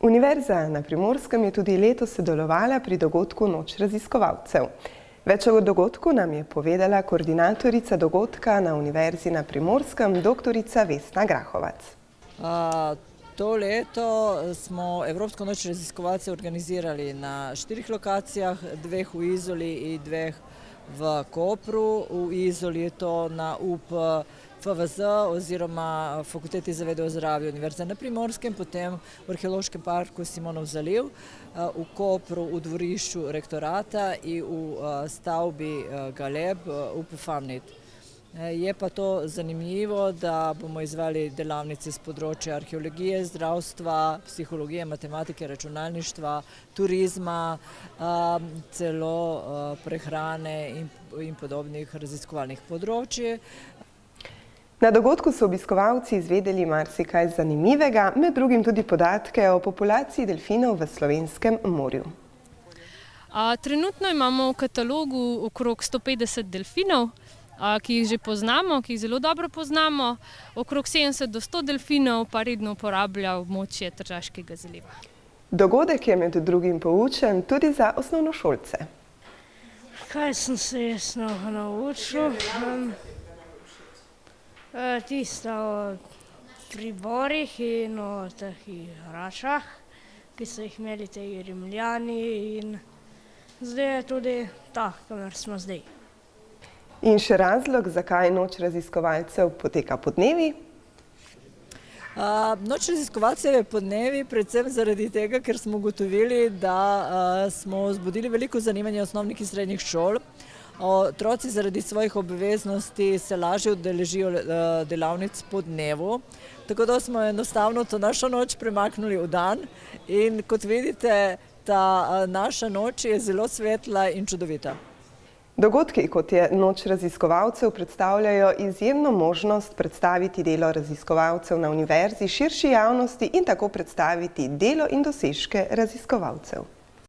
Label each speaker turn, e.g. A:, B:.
A: Univerza na Primorskem je tudi letos sodelovala pri dogodku Noč raziskovalcev. Več o dogodku nam je povedala koordinatorica dogodka na Univerzi na Primorskem, doktorica Vesna Grahovac.
B: To leto smo Evropsko noč raziskovalcev organizirali na 4 lokacijah, 2 v Izoli in 2 v Kopru. V Izoli je to na UP FVZ oziroma Fakulteti za vede o zdravju Univerze na Primorskem, potem v Arheološkem parku Simonov zaliv, v Kopru v dvorišču rektorata in v stavbi Galeb UP Famnit. Je pa to zanimivo, da bomo izvali delavnice z področja arheologije, zdravstva, psihologije, matematike, računalništva, turizma, celo prehrane in podobnih raziskovalnih področij.
A: Na dogodku so obiskovalci izvedeli marsikaj zanimivega, med drugim tudi podatke o populaciji delfinov v slovenskem morju.
C: Trenutno imamo v katalogu okrog 150 delfinov, ki jih že poznamo, ki jih zelo dobro poznamo. Okrog 70 do 100 delfinov pa redno uporablja območje Tržaškega zaliva.
A: Dogodek je med drugim poučen tudi za osnovnošolce.
D: Kaj sem se jaz naučil? Tisto o priborih in o teh igračah, ki so jih imeli te Rimljani, in zdaj je tudi ta, kamor smo zdaj.
A: In še razlog, zakaj Noč raziskovalcev poteka podnevi?
B: Noč raziskovalcev je podnevi predvsem zaradi tega, ker smo ugotovili, da smo vzbudili veliko zanimanja osnovnih in srednjih šol. Otroci zaradi svojih obveznosti se lažje udeležijo delavnic po dnevu, tako da smo enostavno to našo noč premaknili v dan in kot vidite, ta naša noč je zelo svetla in čudovita.
A: Dogodki, kot je Noč raziskovalcev, predstavljajo izjemno možnost predstaviti delo raziskovalcev na univerzi širši javnosti in tako predstaviti delo in dosežke raziskovalcev.